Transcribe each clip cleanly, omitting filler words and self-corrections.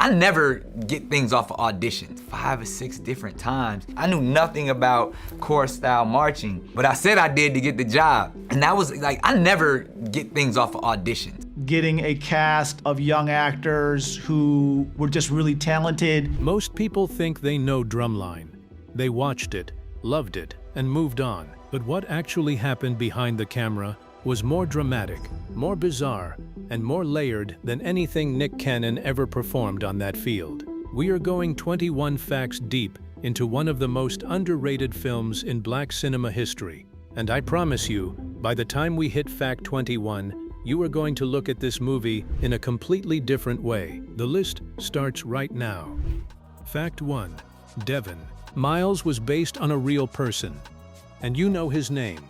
I never get things off of auditions 5 or 6 different times. I knew nothing about chorus style marching, but I said I did to get the job. And that was like, I never get things off of auditions. Getting a cast of young actors who were just really talented. Most people think they know Drumline. They watched it, loved it, and moved on. But what actually happened behind the camera was more dramatic, more bizarre, and more layered than anything Nick Cannon ever performed on that field. We are going 21 facts deep into one of the most underrated films in Black cinema history. And I promise you, by the time we hit fact 21, you are going to look at this movie in a completely different way. The list starts right now. Fact 1. Devon Miles was based on a real person. And you know his name.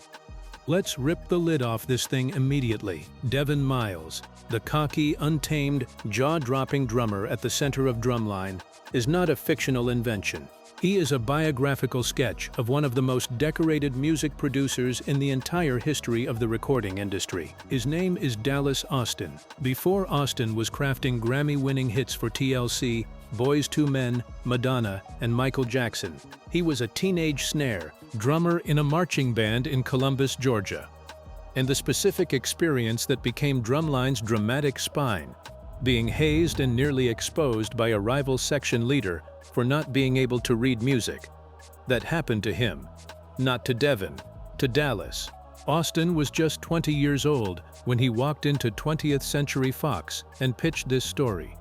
Let's rip the lid off this thing immediately. Devon Miles, the cocky, untamed, jaw-dropping drummer at the center of Drumline, is not a fictional invention. He is a biographical sketch of one of the most decorated music producers in the entire history of the recording industry. His name is Dallas Austin. Before Austin was crafting Grammy-winning hits for TLC, Boyz II Men, Madonna, and Michael Jackson, he was a teenage snare drummer in a marching band in Columbus, Georgia. And the specific experience that became Drumline's dramatic spine, being hazed and nearly exposed by a rival section leader for not being able to read music. That happened to him, not to Devon, to Dallas. Austin was just 20 years old when he walked into 20th Century Fox and pitched this story.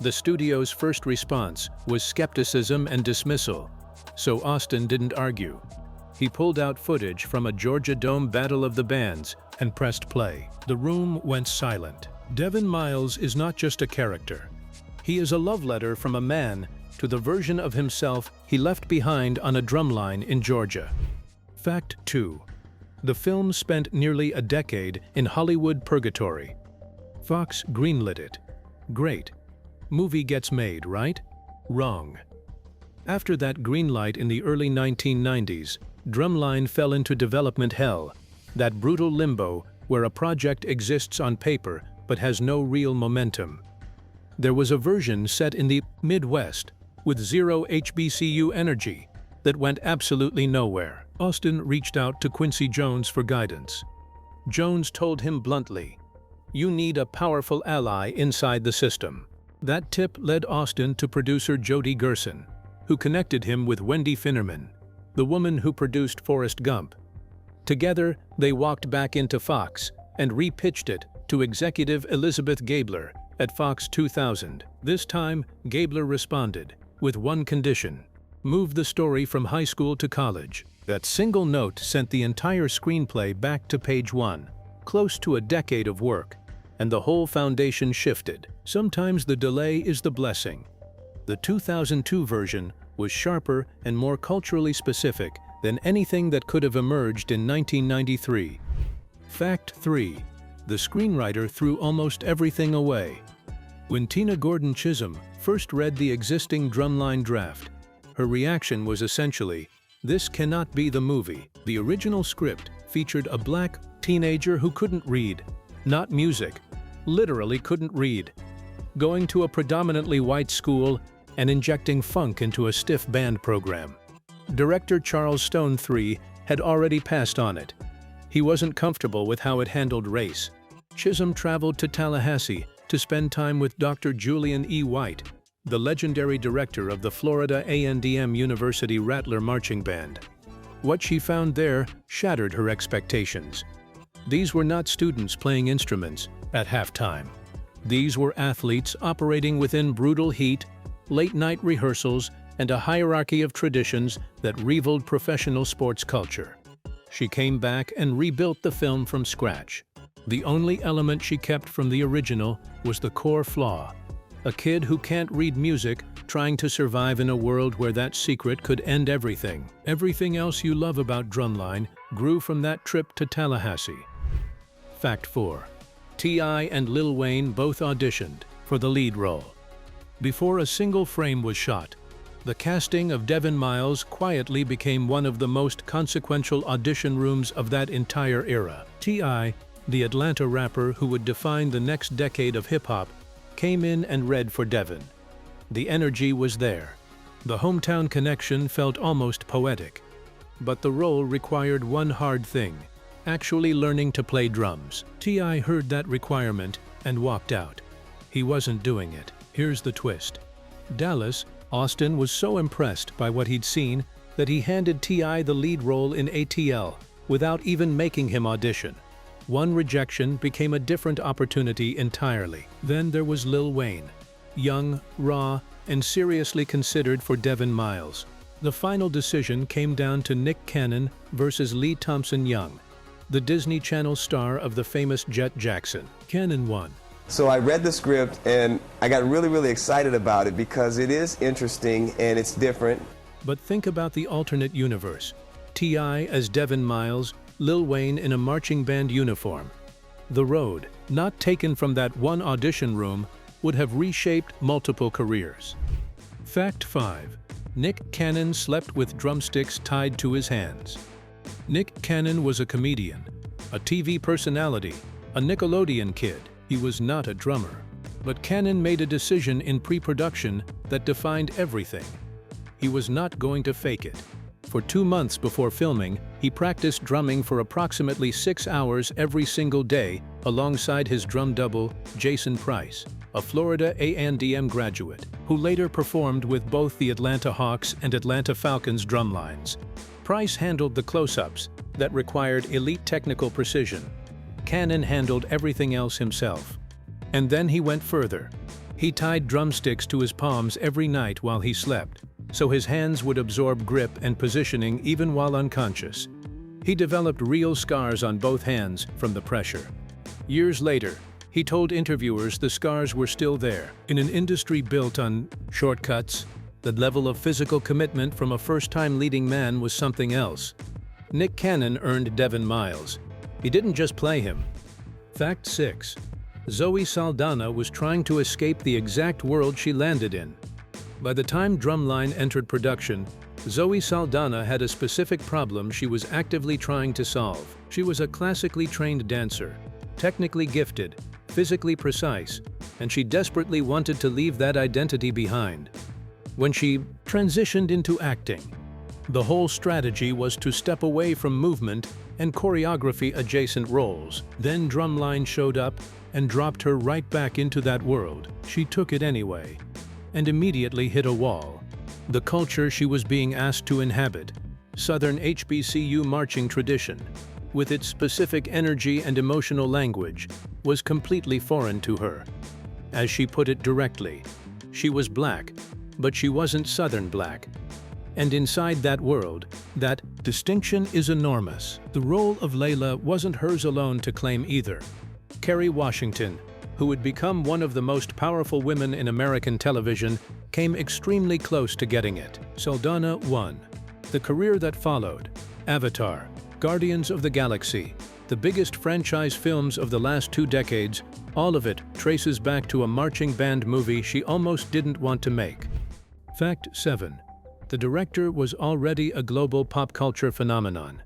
The studio's first response was skepticism and dismissal, so Austin didn't argue. He pulled out footage from a Georgia Dome Battle of the Bands and pressed play. The room went silent. Devon Miles is not just a character. He is a love letter from a man to the version of himself he left behind on a drumline in Georgia. Fact 2. The film spent nearly a decade in Hollywood purgatory. Fox greenlit it. Great. Movie gets made, right? Wrong. After that green light in the early 1990s, Drumline fell into development hell, that brutal limbo where a project exists on paper but has no real momentum. There was a version set in the Midwest with zero HBCU energy that went absolutely nowhere. Austin reached out to Quincy Jones for guidance. Jones told him bluntly, "You need a powerful ally inside the system." That tip led Austin to producer Jody Gerson, who connected him with Wendy Finnerman, the woman who produced Forrest Gump. Together, they walked back into Fox and repitched it to executive Elizabeth Gabler at Fox 2000. This time, Gabler responded, with one condition: move the story from high school to college. That single note sent the entire screenplay back to page 1, close to a decade of work, and the whole foundation shifted. Sometimes the delay is the blessing. The 2002 version was sharper and more culturally specific than anything that could have emerged in 1993. Fact 3. The screenwriter threw almost everything away. When Tina Gordon Chisholm first read the existing Drumline draft, her reaction was essentially, "This cannot be the movie." The original script featured a black teenager who couldn't read, not music, literally couldn't read, going to a predominantly white school and injecting funk into a stiff band program. Director Charles Stone III had already passed on it. He wasn't comfortable with how it handled race. Chisholm traveled to Tallahassee to spend time with Dr. Julian E. White, the legendary director of the Florida A&M University Rattler Marching Band. What she found there shattered her expectations. These were not students playing instruments at halftime. These were athletes operating within brutal heat, late-night rehearsals, and a hierarchy of traditions that rivaled professional sports culture. She came back and rebuilt the film from scratch. The only element she kept from the original was the core flaw: a kid who can't read music trying to survive in a world where that secret could end everything. Everything else you love about Drumline grew from that trip to Tallahassee. Fact 4. T.I. and Lil Wayne both auditioned for the lead role. Before a single frame was shot, the casting of Devon Miles quietly became one of the most consequential audition rooms of that entire era. T.I., the Atlanta rapper who would define the next decade of hip-hop, came in and read for Devon. The energy was there. The hometown connection felt almost poetic. But the role required one hard thing: actually learning to play drums. T.I. heard that requirement and walked out. He wasn't doing it. Here's the twist. Dallas, Austin was so impressed by what he'd seen that he handed T.I. the lead role in ATL without even making him audition. One rejection became a different opportunity entirely. Then there was Lil Wayne, young, raw, and seriously considered for Devon Miles. The final decision came down to Nick Cannon versus Lee Thompson Young, the Disney Channel star of the famous Jet Jackson. Cannon won. So I read the script and I got really excited about it because it is interesting and it's different. But think about the alternate universe. T.I. as Devon Miles, Lil Wayne in a marching band uniform. The road, not taken from that one audition room, would have reshaped multiple careers. Fact 5. Nick Cannon slept with drumsticks tied to his hands. Nick Cannon was a comedian, a TV personality, a Nickelodeon kid. He was not a drummer. But Cannon made a decision in pre-production that defined everything. He was not going to fake it. For 2 months before filming, he practiced drumming for approximately 6 hours every single day alongside his drum double, Jason Price, a Florida A&M graduate, who later performed with both the Atlanta Hawks and Atlanta Falcons drumlines. Price handled the close-ups that required elite technical precision. Cannon handled everything else himself. And then he went further. He tied drumsticks to his palms every night while he slept, so his hands would absorb grip and positioning even while unconscious. He developed real scars on both hands from the pressure. Years later, he told interviewers the scars were still there. In an industry built on shortcuts, the level of physical commitment from a first-time leading man was something else. Nick Cannon earned Devon Miles. He didn't just play him. Fact 6. Zoe Saldana was trying to escape the exact world she landed in. By the time Drumline entered production, Zoe Saldana had a specific problem she was actively trying to solve. She was a classically trained dancer, technically gifted, physically precise, and she desperately wanted to leave that identity behind. When she transitioned into acting, the whole strategy was to step away from movement and choreography-adjacent roles. Then Drumline showed up and dropped her right back into that world. She took it anyway, and immediately hit a wall. The culture she was being asked to inhabit, Southern HBCU marching tradition, with its specific energy and emotional language, was completely foreign to her. As she put it directly, she was black, but she wasn't Southern black. And inside that world, that distinction is enormous. The role of Layla wasn't hers alone to claim either. Kerry Washington, who would become one of the most powerful women in American television, came extremely close to getting it. Saldana won. The career that followed, Avatar, Guardians of the Galaxy, the biggest franchise films of the last 2 decades, all of it traces back to a marching band movie she almost didn't want to make. Fact 7. The director was already a global pop culture phenomenon.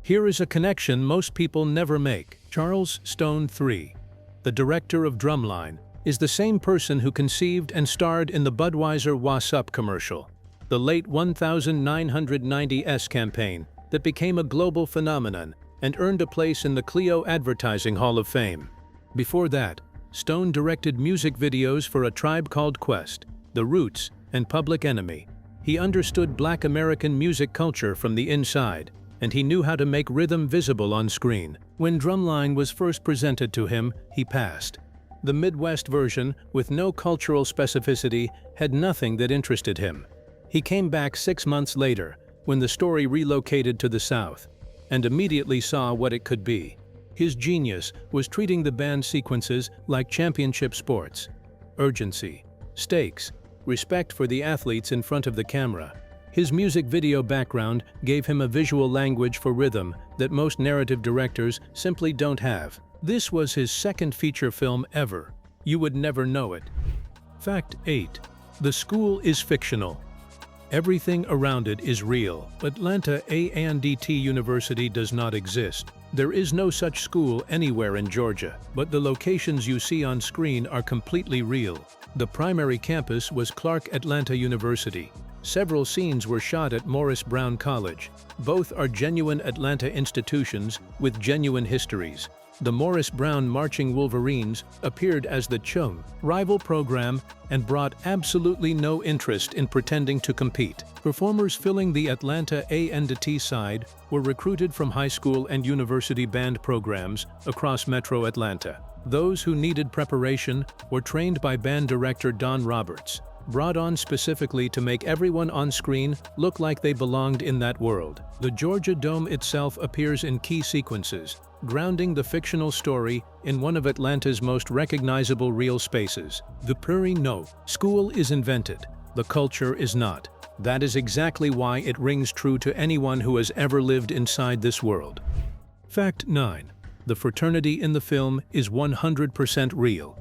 Here is a connection most people never make. Charles Stone III, the director of Drumline, is the same person who conceived and starred in the Budweiser What's Up commercial, the late 1990s campaign that became a global phenomenon and earned a place in the Clio Advertising Hall of Fame. Before that, Stone directed music videos for A Tribe Called Quest, The Roots, and Public Enemy. He understood Black American music culture from the inside, and he knew how to make rhythm visible on screen. When Drumline was first presented to him, he passed. The Midwest version, with no cultural specificity, had nothing that interested him. He came back 6 months later, when the story relocated to the South, and immediately saw what it could be. His genius was treating the band sequences like championship sports. Urgency, stakes, respect for the athletes in front of the camera. His music video background gave him a visual language for rhythm that most narrative directors simply don't have. This was his second feature film ever. You would never know it. Fact 8. The school is fictional. Everything around it is real. Atlanta A&T University does not exist. There is no such school anywhere in Georgia, but the locations you see on screen are completely real. The primary campus was Clark Atlanta University. Several scenes were shot at Morris Brown College. Both are genuine Atlanta institutions with genuine histories. The Morris Brown Marching Wolverines appeared as the Chung rival program and brought absolutely no interest in pretending to compete. Performers filling the Atlanta A&T side were recruited from high school and university band programs across Metro Atlanta. Those who needed preparation were trained by band director Don Roberts, brought on specifically to make everyone on screen look like they belonged in that world. The Georgia Dome itself appears in key sequences, grounding the fictional story in one of Atlanta's most recognizable real spaces. The Prairie No. School is invented. The culture is not. That is exactly why it rings true to anyone who has ever lived inside this world. Fact 9. The fraternity in the film is 100% real.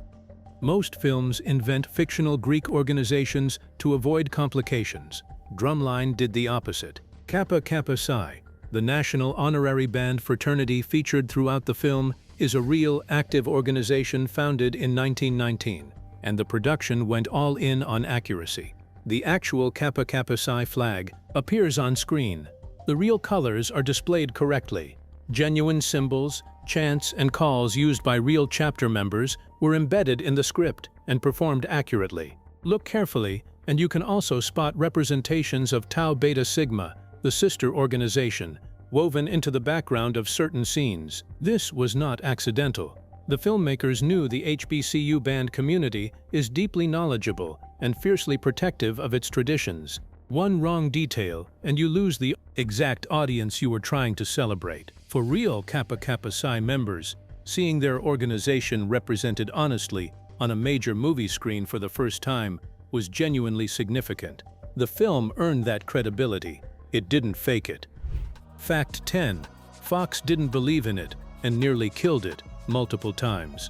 Most films invent fictional Greek organizations to avoid complications. Drumline did the opposite. Kappa Kappa Psi, the national honorary band fraternity featured throughout the film, is a real, active organization founded in 1919, and the production went all in on accuracy. The actual Kappa Kappa Psi flag appears on screen. The real colors are displayed correctly. Genuine symbols, chants, and calls used by real chapter members were embedded in the script and performed accurately. Look carefully, and you can also spot representations of Tau Beta Sigma, the sister organization, woven into the background of certain scenes. This was not accidental. The filmmakers knew the HBCU band community is deeply knowledgeable and fiercely protective of its traditions. One wrong detail, and you lose the exact audience you were trying to celebrate. For real Kappa Kappa Psi members, seeing their organization represented honestly on a major movie screen for the first time was genuinely significant. The film earned that credibility. It didn't fake it. Fact 10. Fox didn't believe in it and nearly killed it multiple times.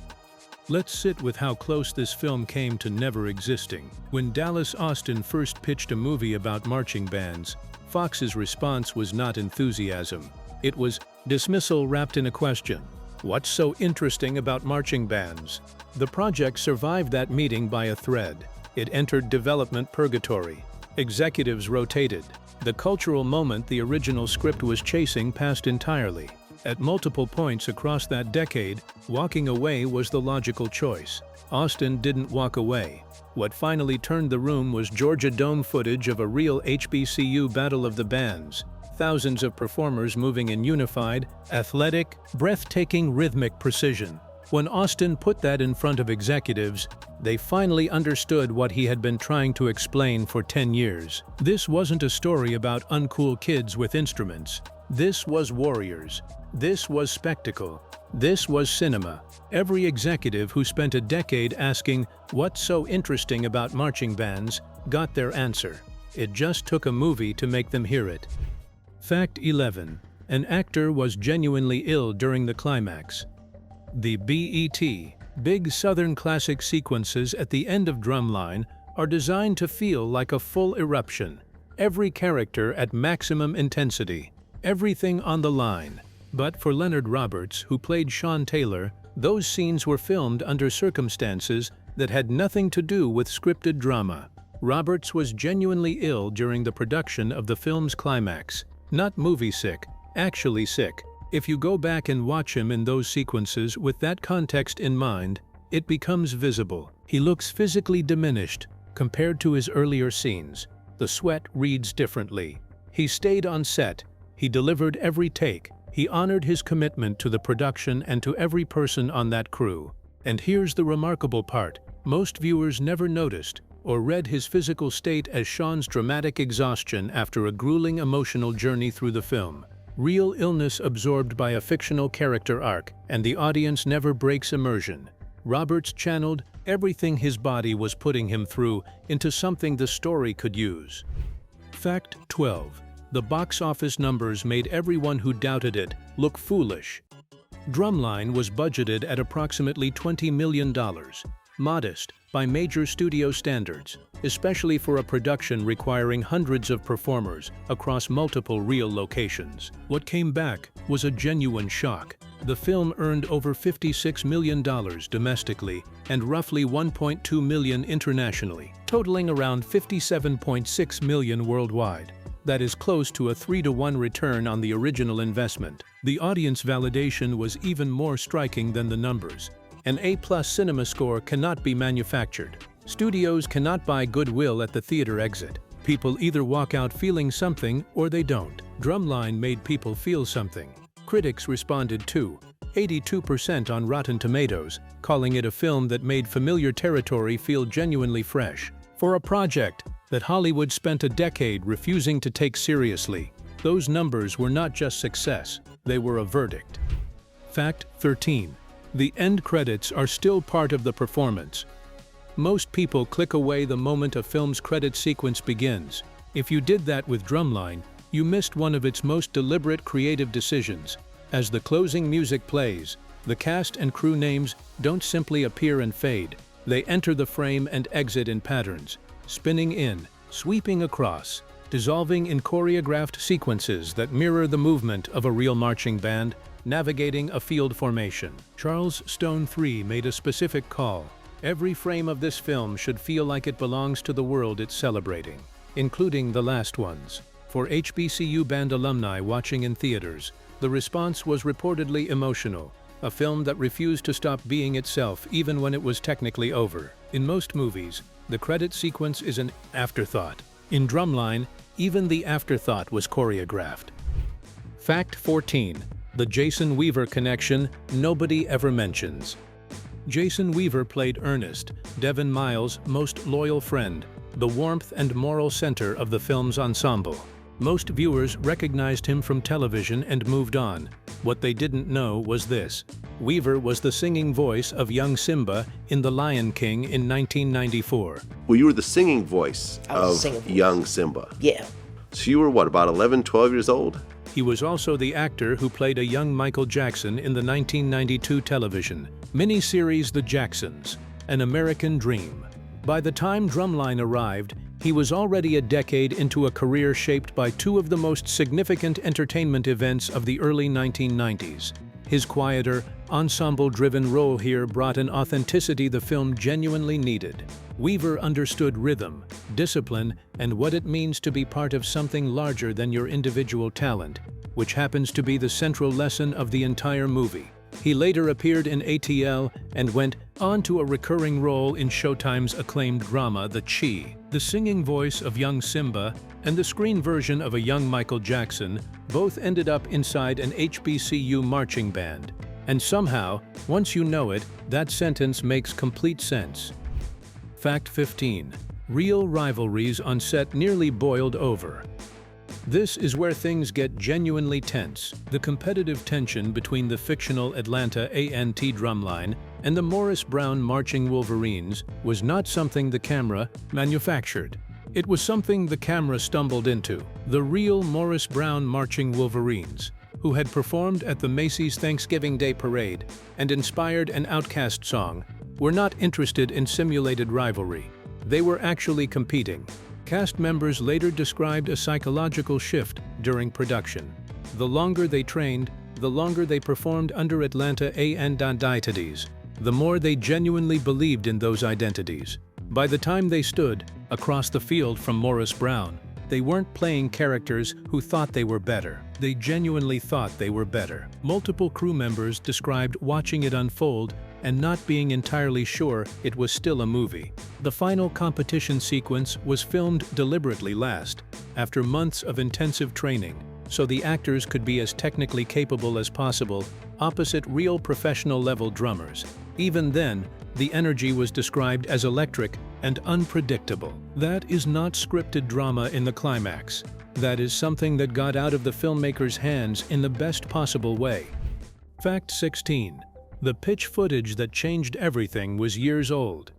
Let's sit with how close this film came to never existing. When Dallas Austin first pitched a movie about marching bands, Fox's response was not enthusiasm. It was dismissal wrapped in a question. What's so interesting about marching bands? The project survived that meeting by a thread. It entered development purgatory. Executives rotated. The cultural moment the original script was chasing passed entirely. At multiple points across that decade, walking away was the logical choice. Austin didn't walk away. What finally turned the room was Georgia Dome footage of a real HBCU battle of the bands. Thousands of performers moving in unified, athletic, breathtaking rhythmic precision. When Austin put that in front of executives, they finally understood what he had been trying to explain for 10 years. This wasn't a story about uncool kids with instruments. This was warriors. This was spectacle. This was cinema. Every executive who spent a decade asking, "What's so interesting about marching bands?" got their answer. It just took a movie to make them hear it. Fact 11. An actor was genuinely ill during the climax. The BET, Big Southern Classic sequences at the end of Drumline are designed to feel like a full eruption. Every character at maximum intensity. Everything on the line. But for Leonard Roberts, who played Sean Taylor, those scenes were filmed under circumstances that had nothing to do with scripted drama. Roberts was genuinely ill during the production of the film's climax. Not movie sick, actually sick. If you go back and watch him in those sequences with that context in mind, it becomes visible. He looks physically diminished compared to his earlier scenes. The sweat reads differently. He stayed on set. He delivered every take. He honored his commitment to the production and to every person on that crew. And here's the remarkable part. Most viewers never noticed or read his physical state as Sean's dramatic exhaustion after a grueling emotional journey through the film. Real illness absorbed by a fictional character arc, and the audience never breaks immersion. Roberts channeled everything his body was putting him through into something the story could use. Fact 12. The box office numbers made everyone who doubted it look foolish. Drumline was budgeted at approximately $20 million. Modest by major studio standards, especially for a production requiring hundreds of performers across multiple real locations. What came back was a genuine shock. The film earned over $56 million domestically and roughly $1.2 million internationally, totaling around $57.6 million worldwide. That is close to a 3-to-1 return on the original investment. The audience validation was even more striking than the numbers. An A+ cinema score cannot be manufactured. Studios cannot buy goodwill at the theater exit. People either walk out feeling something or they don't. Drumline made people feel something. Critics responded too, 82% on Rotten Tomatoes, calling it a film that made familiar territory feel genuinely fresh. For a project that Hollywood spent a decade refusing to take seriously, those numbers were not just success, they were a verdict. Fact 13. The end credits are still part of the performance. Most people click away the moment a film's credit sequence begins. If you did that with Drumline, you missed one of its most deliberate creative decisions. As the closing music plays, the cast and crew names don't simply appear and fade. They enter the frame and exit in patterns, spinning in, sweeping across, dissolving in choreographed sequences that mirror the movement of a real marching band navigating a field formation. Charles Stone III made a specific call. Every frame of this film should feel like it belongs to the world it's celebrating, including the last ones. For HBCU band alumni watching in theaters, the response was reportedly emotional, a film that refused to stop being itself even when it was technically over. In most movies, the credit sequence is an afterthought. In Drumline, even the afterthought was choreographed. Fact 14. The Jason Weaver connection nobody ever mentions. Jason Weaver played Ernest, Devon Miles' most loyal friend, the warmth and moral center of the film's ensemble. Most viewers recognized him from television and moved on. What they didn't know was this: Weaver was the singing voice of young Simba in The Lion King in 1994. Well, you were the singing voice of young Simba. Yeah. So you were what, about 11, 12 years old? He was also the actor who played a young Michael Jackson in the 1992 television miniseries The Jacksons, An American Dream. By the time Drumline arrived, he was already a decade into a career shaped by two of the most significant entertainment events of the early 1990s. His quieter, ensemble-driven role here brought an authenticity the film genuinely needed. Weaver understood rhythm, discipline, and what it means to be part of something larger than your individual talent, which happens to be the central lesson of the entire movie. He later appeared in ATL and went on to a recurring role in Showtime's acclaimed drama The Chi. The singing voice of young Simba and the screen version of a young Michael Jackson both ended up inside an HBCU marching band. And somehow, once you know it, that sentence makes complete sense. Fact 15. Real rivalries on set nearly boiled over. This is where things get genuinely tense. The competitive tension between the fictional Atlanta A&T Drumline and the Morris Brown Marching Wolverines was not something the camera manufactured. It was something the camera stumbled into. The real Morris Brown Marching Wolverines, who had performed at the Macy's Thanksgiving Day Parade and inspired an Outkast song, were not interested in simulated rivalry. They were actually competing. Cast members later described a psychological shift during production. The longer they trained, the longer they performed under Atlanta A&Ts, the more they genuinely believed in those identities. By the time they stood across the field from Morris Brown, they weren't playing characters who thought they were better. They genuinely thought they were better. Multiple crew members described watching it unfold and not being entirely sure it was still a movie. The final competition sequence was filmed deliberately last, after months of intensive training, so the actors could be as technically capable as possible opposite real professional-level drummers. Even then, the energy was described as electric and unpredictable. That is not scripted drama in the climax. That is something that got out of the filmmaker's hands in the best possible way. Fact 16. The pitch footage that changed everything was years old.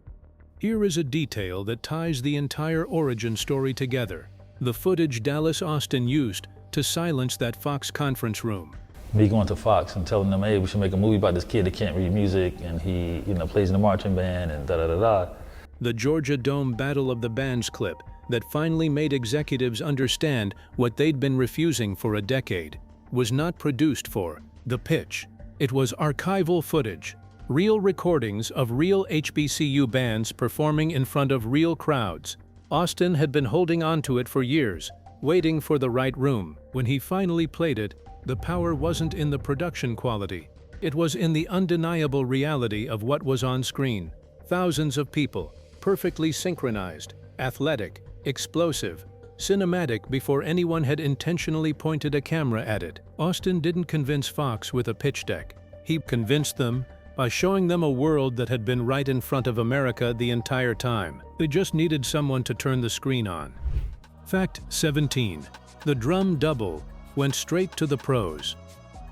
Here is a detail that ties the entire origin story together. The footage Dallas Austin used to silence that Fox conference room. Me going to Fox and telling them, hey, we should make a movie about this kid that can't read music and he, plays in the marching band and da-da-da-da. The Georgia Dome Battle of the Bands clip that finally made executives understand what they'd been refusing for a decade was not produced for the pitch. It was archival footage, real recordings of real HBCU bands performing in front of real crowds. Austin had been holding on to it for years, waiting for the right room. When he finally played it, the power wasn't in the production quality. It was in the undeniable reality of what was on screen. Thousands of people, perfectly synchronized, athletic, explosive, cinematic before anyone had intentionally pointed a camera at it. Austin didn't convince Fox with a pitch deck. He convinced them by showing them a world that had been right in front of America the entire time. They just needed someone to turn the screen on. Fact 17. The drum double went straight to the pros.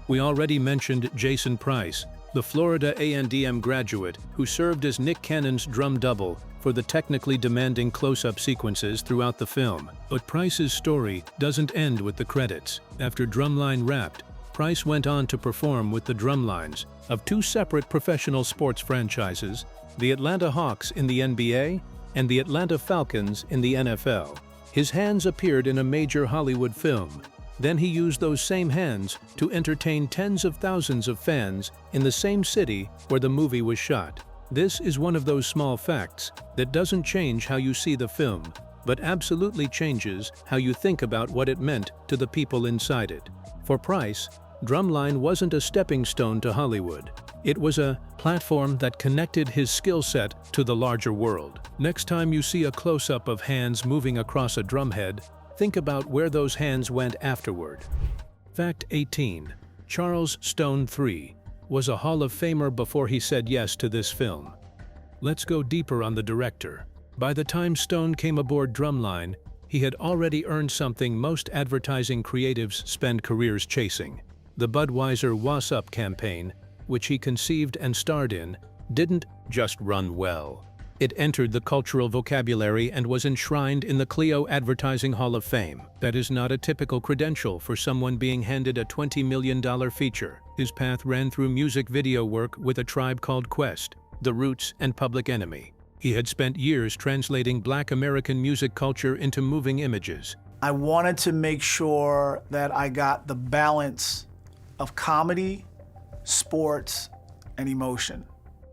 We already mentioned Jason Price, the Florida A&M graduate who served as Nick Cannon's drum double for the technically demanding close-up sequences throughout the film. But Price's story doesn't end with the credits. After Drumline wrapped, Price went on to perform with the drumlines of two separate professional sports franchises, the Atlanta Hawks in the NBA and the Atlanta Falcons in the NFL. His hands appeared in a major Hollywood film. Then he used those same hands to entertain tens of thousands of fans in the same city where the movie was shot. This is one of those small facts that doesn't change how you see the film, but absolutely changes how you think about what it meant to the people inside it. For Price, Drumline wasn't a stepping stone to Hollywood. It was a platform that connected his skill set to the larger world. Next time you see a close-up of hands moving across a drumhead, think about where those hands went afterward. Fact 18. Charles Stone III was a Hall of Famer before he said yes to this film. Let's go deeper on the director. By the time Stone came aboard Drumline, he had already earned something most advertising creatives spend careers chasing. The Budweiser Was Up campaign, which he conceived and starred in, didn't just run well. It entered the cultural vocabulary and was enshrined in the Clio Advertising Hall of Fame. That is not a typical credential for someone being handed a $20 million feature. His path ran through music video work with A Tribe Called Quest, The Roots, and Public Enemy. He had spent years translating Black American music culture into moving images. I wanted to make sure that I got the balance of comedy, sports, and emotion.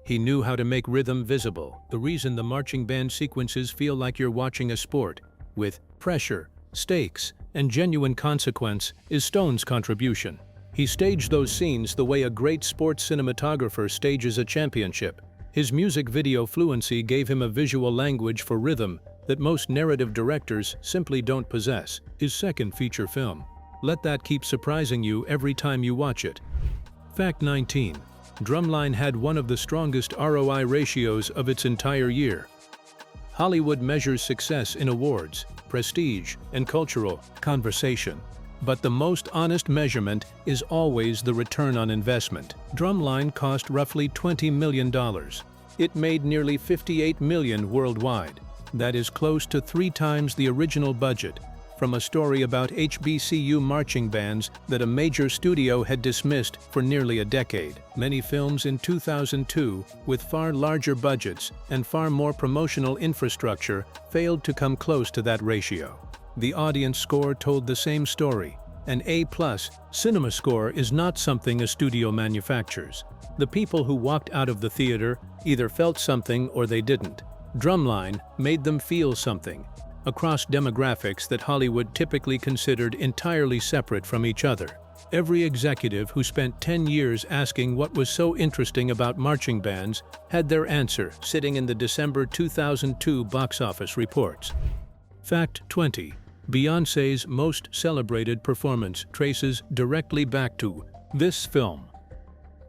He knew how to make rhythm visible. The reason the marching band sequences feel like you're watching a sport, with pressure, stakes, and genuine consequence, is Stone's contribution. He staged those scenes the way a great sports cinematographer stages a championship. His music video fluency gave him a visual language for rhythm that most narrative directors simply don't possess. His second feature film. Let that keep surprising you every time you watch it. Fact 19. Drumline had one of the strongest ROI ratios of its entire year. Hollywood measures success in awards, prestige, and cultural conversation. But the most honest measurement is always the return on investment. Drumline cost roughly $20 million. It made nearly $58 million worldwide. That is close to 3 times the original budget, from a story about HBCU marching bands that a major studio had dismissed for nearly a decade. Many films in 2002, with far larger budgets and far more promotional infrastructure, failed to come close to that ratio. The audience score told the same story. An A+ cinema score is not something a studio manufactures. The people who walked out of the theater either felt something or they didn't. Drumline made them feel something, across demographics that Hollywood typically considered entirely separate from each other. Every executive who spent 10 years asking what was so interesting about marching bands had their answer sitting in the December 2002 box office reports. Fact 20. Beyonce's most celebrated performance traces directly back to this film.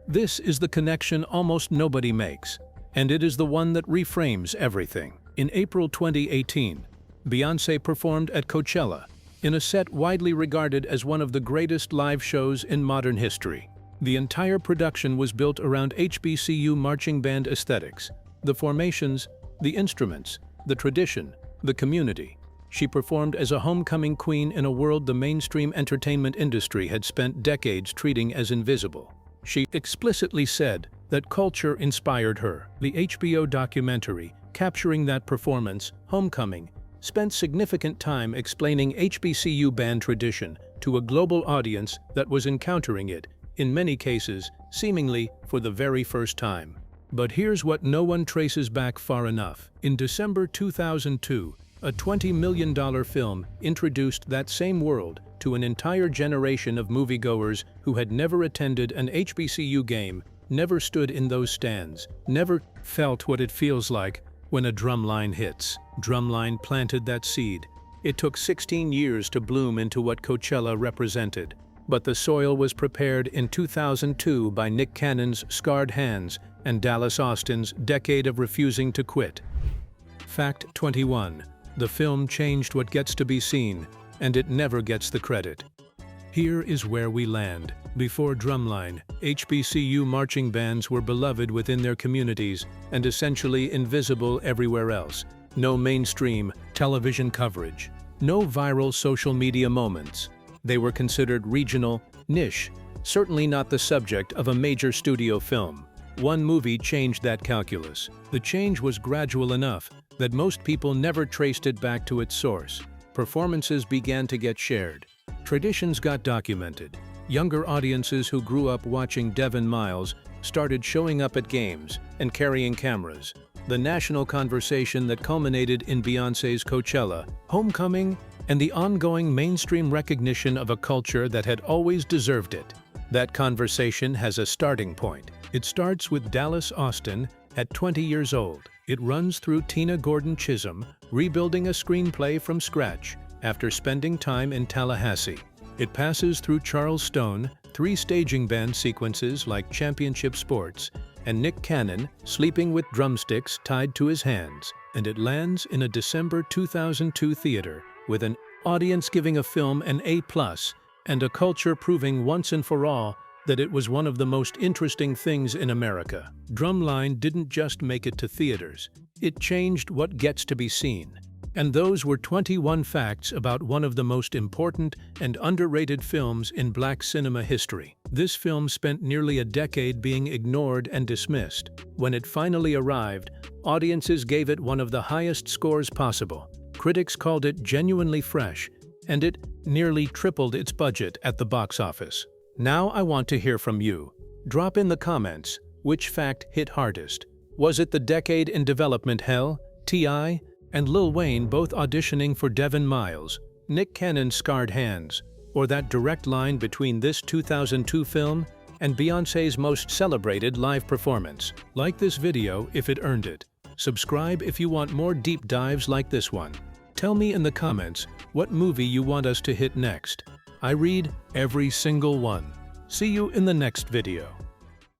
This is the connection almost nobody makes, and it is the one that reframes everything. In April 2018, Beyonce performed at Coachella in a set widely regarded as one of the greatest live shows in modern history. The entire production was built around HBCU marching band aesthetics, the formations, the instruments, the tradition, the community. She performed as a homecoming queen in a world the mainstream entertainment industry had spent decades treating as invisible. She explicitly said that culture inspired her. The HBO documentary, capturing that performance, Homecoming, spent significant time explaining HBCU band tradition to a global audience that was encountering it in many cases, seemingly for the very first time. But here's what no one traces back far enough. In December 2002, a $20 million film introduced that same world to an entire generation of moviegoers who had never attended an HBCU game, never stood in those stands, never felt what it feels like when a Drumline hits. Drumline planted that seed. It took 16 years to bloom into what Coachella represented. But the soil was prepared in 2002 by Nick Cannon's Scarred Hands and Dallas Austin's Decade of Refusing to Quit. Fact 21. The film changed what gets to be seen, and it never gets the credit. Here is where we land. Before Drumline, HBCU marching bands were beloved within their communities and essentially invisible everywhere else. No mainstream television coverage, no viral social media moments. They were considered regional, niche, certainly not the subject of a major studio film. One movie changed that calculus. The change was gradual enough that most people never traced it back to its source. Performances began to get shared. Traditions got documented. Younger audiences who grew up watching Devon Miles started showing up at games and carrying cameras. The national conversation that culminated in Beyonce's Coachella, Homecoming, and the ongoing mainstream recognition of a culture that had always deserved it. That conversation has a starting point. It starts with Dallas Austin at 20 years old. It runs through Tina Gordon Chisholm, rebuilding a screenplay from scratch after spending time in Tallahassee. It passes through Charles Stone, 3 staging band sequences like Championship Sports, and Nick Cannon sleeping with drumsticks tied to his hands. And it lands in a December 2002 theater, with an audience giving a film an A+, and a culture proving once and for all that it was one of the most interesting things in America. Drumline didn't just make it to theaters, it changed what gets to be seen. And those were 21 facts about one of the most important and underrated films in Black cinema history. This film spent nearly a decade being ignored and dismissed. When it finally arrived, audiences gave it one of the highest scores possible. Critics called it genuinely fresh, and it nearly tripled its budget at the box office. Now I want to hear from you. Drop in the comments, which fact hit hardest? Was it the decade in development hell, T.I., and Lil Wayne both auditioning for Devon Miles, Nick Cannon's Scarred Hands, or that direct line between this 2002 film and Beyonce's most celebrated live performance? Like this video if it earned it. Subscribe if you want more deep dives like this one. Tell me in the comments what movie you want us to hit next. I read every single one. See you in the next video.